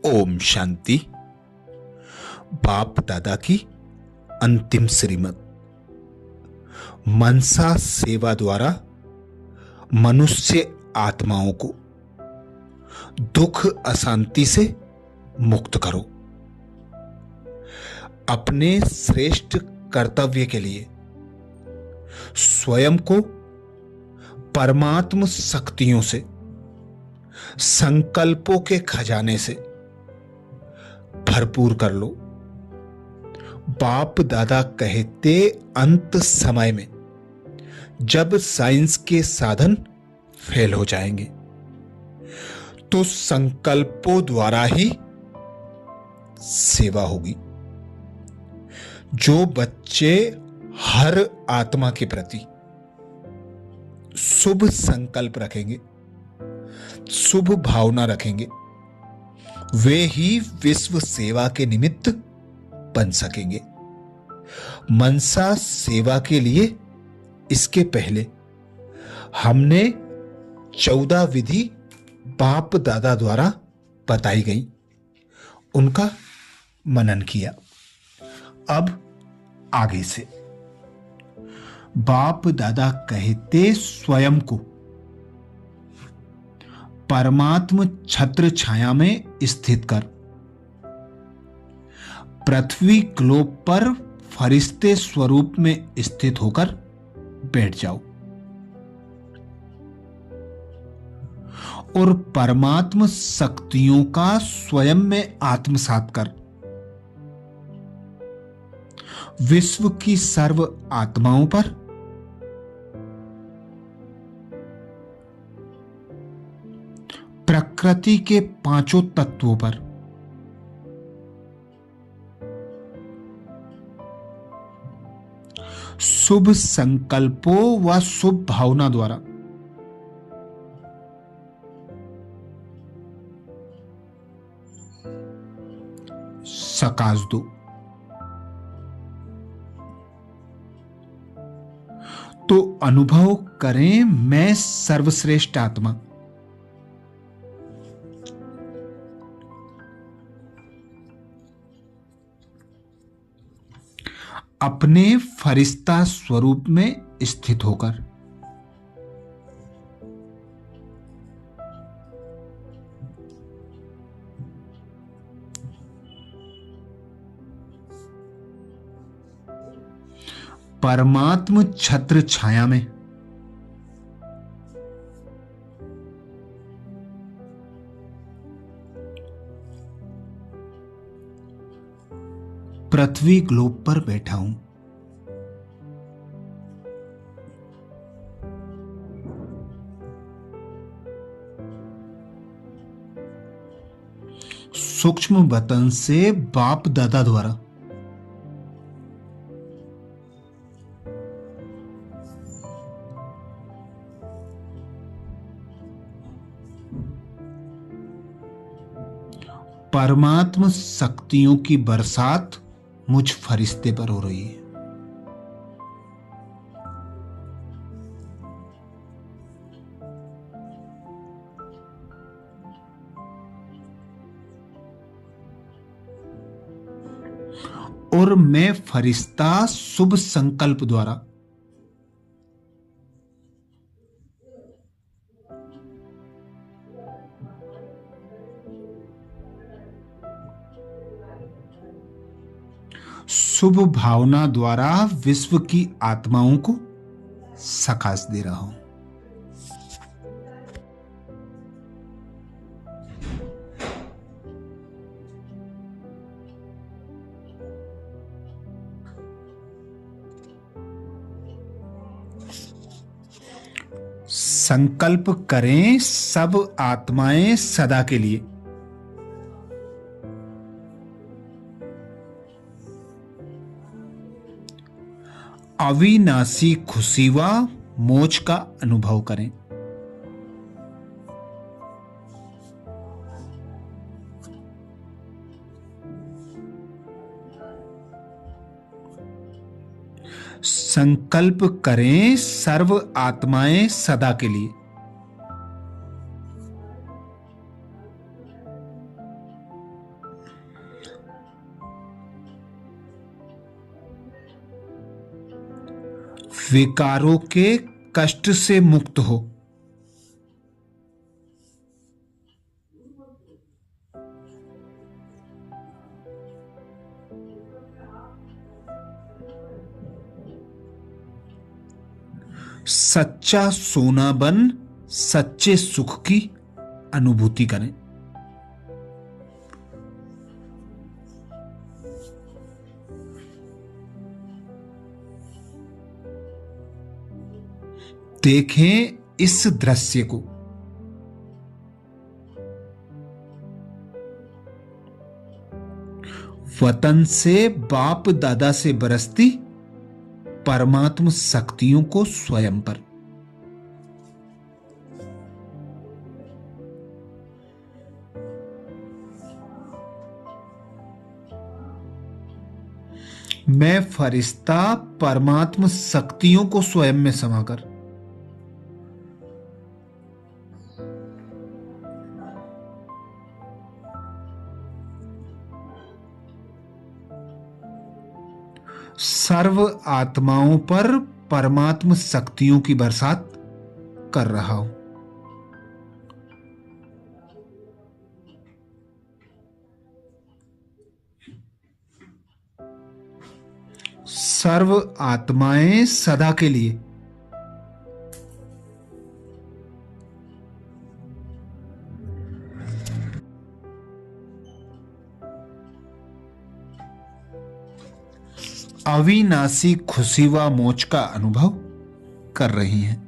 ओम शांति। बाप दादा की अंतिम श्रीमत। मनसा सेवा द्वारा मनुष्य आत्माओं को दुख अशांति से मुक्त करो। अपने श्रेष्ठ कर्तव्य के लिए स्वयं को परमात्म शक्तियों से, संकल्पों के खजाने से भरपूर कर लो। बाप दादा कहते अंत समय में जब साइंस के साधन फेल हो जाएंगे तो संकल्पों द्वारा ही सेवा होगी। जो बच्चे हर आत्मा के प्रति शुभ संकल्प रखेंगे, शुभ भावना रखेंगे, वे ही विश्व सेवा के निमित्त बन सकेंगे। मनसा सेवा के लिए इसके पहले हमने 14 विधि बाप दादा द्वारा बताई गई, उनका मनन किया। अब आगे से बाप दादा कहते स्वयं को परमात्म छत्र छाया में स्थित कर पृथ्वी ग्लोब पर फरिश्ते स्वरूप में स्थित होकर बैठ जाओ और परमात्म शक्तियों का स्वयं में आत्मसात कर विश्व की सर्व आत्माओं पर प्रकृति के पांचों तत्वों पर शुभ संकल्पों व शुभ भावना द्वारा सकाश दो। तो अनुभव करें, मैं सर्वश्रेष्ठ आत्मा अपने फरिश्ता स्वरूप में स्थित होकर परमात्म छत्र छाया में पृथ्वी ग्लोब पर बैठा हूं। सूक्ष्म वतन से बाप दादा द्वारा परमात्म शक्तियों की बरसात मुझ फरिश्ते पर हो रही है। और मैं फरिश्ता शुभ संकल्प द्वारा शुभ भावना द्वारा विश्व की आत्माओं को सकाश दे रहा हूं। संकल्प करें सब आत्माएं सदा के लिए अविनाशी खुशी व मोक्ष का अनुभव करें। संकल्प करें सर्व आत्माएं सदा के लिए विकारों के कष्ट से मुक्त हो। सच्चा सोना बन सच्चे सुख की अनुभूति करें। देखें इस दृश्य को। वतन से बाप दादा से बरसती परमात्म शक्तियों को स्वयं पर। मैं फरिश्ता परमात्म शक्तियों को स्वयं में समाकर सर्व आत्माओं पर परमात्म शक्तियों की बरसात कर रहा हूं। सर्व आत्माएं सदा के लिए अविनाशी खुशी व मोक्ष का अनुभव कर रही हैं।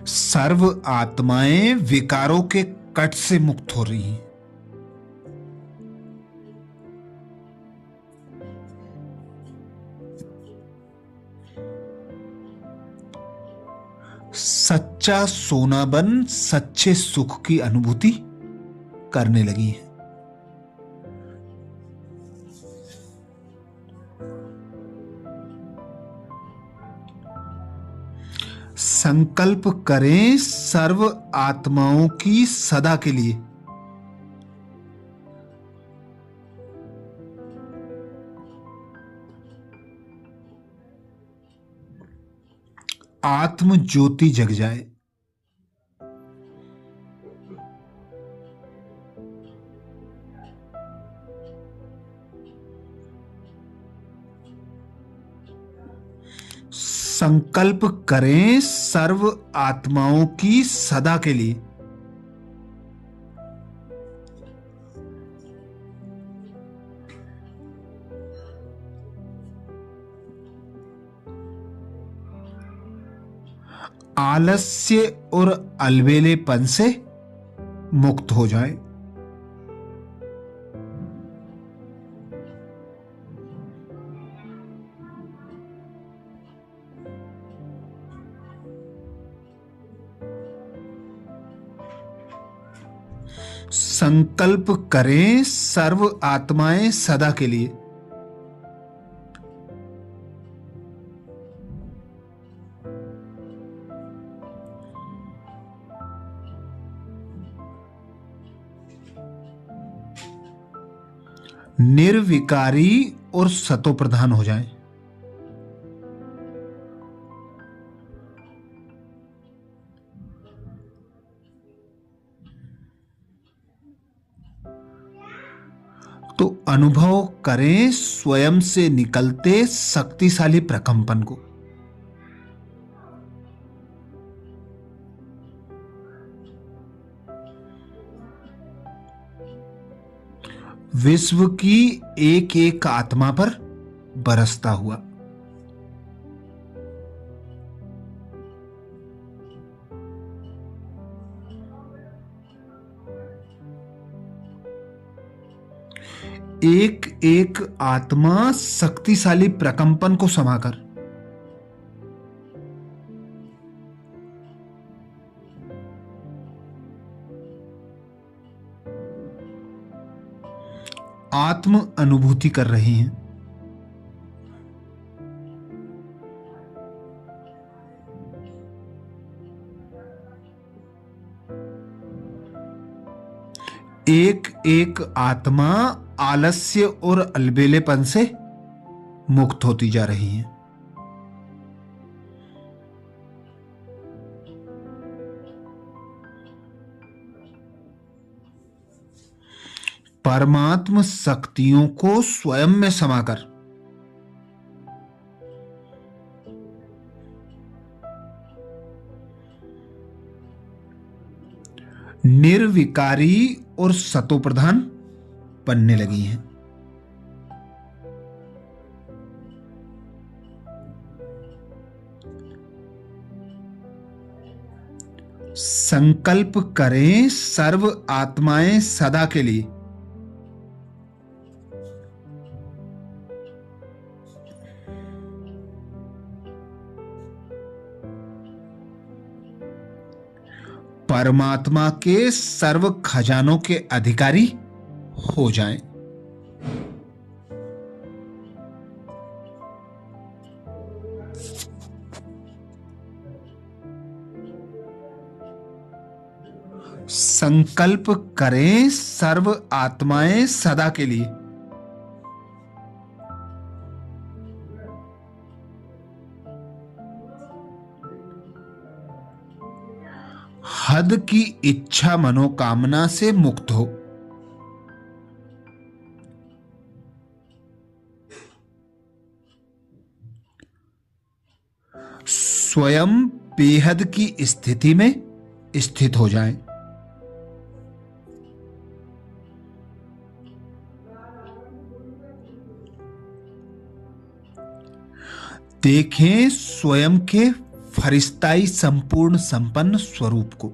सर्व आत्माएं विकारों के कट से मुक्त हो रही हैं। सच्चा सोना बन सच्चे सुख की अनुभूति करने लगी है। संकल्प करें सर्व आत्माओं की सदा के लिए आत्म ज्योति जग जाए। संकल्प करें सर्व आत्माओं की सदा के लिए आलस्य और अलबेलेपन से मुक्त हो जाए। संकल्प करें सर्व आत्माएं सदा के लिए निर्विकारी और सतो प्रधान हो जाएं। तो अनुभव करें स्वयं से निकलते शक्तिशाली प्रकंपन को। विश्व की एक एक आत्मा पर बरसता हुआ। एक एक आत्मा शक्तिशाली प्रकंपन को समाकर आत्म अनुभूति कर रही हैं। एक एक आत्मा आलस्य और अलबेलेपन से मुक्त होती जा रही है। परमात्म शक्तियों को स्वयं में समाकर निर्विकारी और सतोप्रधान बनने लगी हैं। संकल्प करें सर्व आत्माएं सदा के लिए परमात्मा के सर्व खजानों के अधिकारी हो जाएं। संकल्प करें सर्व आत्माएं सदा के लिए हद की इच्छा मनोकामना से मुक्त हो। स्वयं बेहद की स्थिति में स्थित हो जाएं। देखें स्वयं के फरिश्ताई संपूर्ण संपन्न स्वरूप को।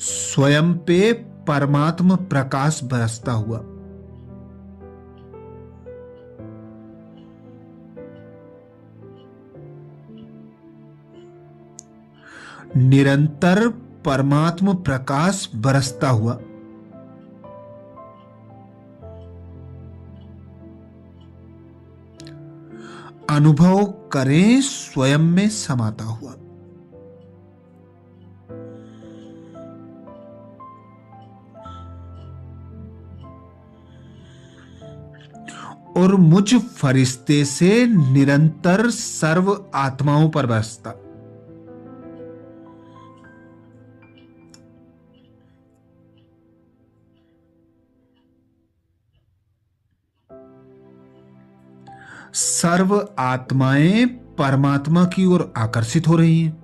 स्वयं पे परमात्म प्रकाश बरसता हुआ। निरंतर परमात्म प्रकाश बरसता हुआ। अनुभव करें स्वयं में समाता हुआ। और मुझ फरिश्ते से निरंतर सर्व आत्माओं पर बरसता। सर्व आत्माएं परमात्मा की ओर आकर्षित हो रही हैं।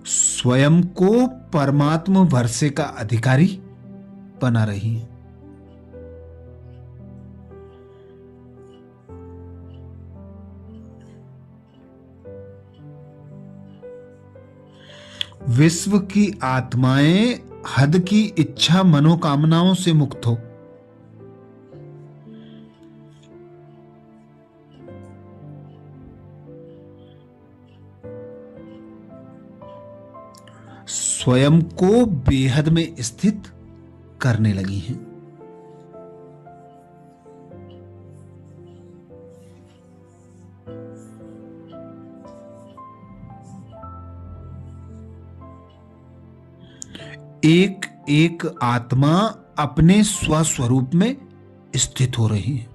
स्वयं को परमात्मा वर्षे का अधिकारी बना रही हैं। विश्व की आत्माएं हद की इच्छा मनोकामनाओं से मुक्त हो। स्वयं को बेहद में स्थित करने लगी हैं। एक एक आत्मा अपने स्वस्वरूप में स्थित हो रही है।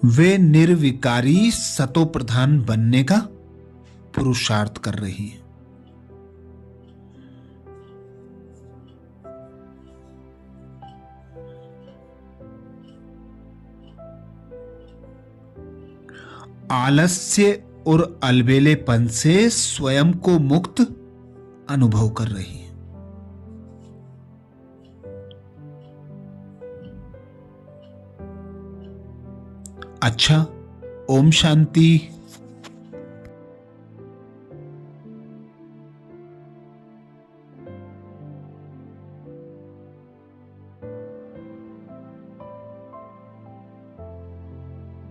वे निर्विकारी सतोप्रधान बनने का पुरुषार्थ कर रही है। आलस्य और अलबेलेपन से स्वयं को मुक्त अनुभव कर रही है। अच्छा, ओम शांति।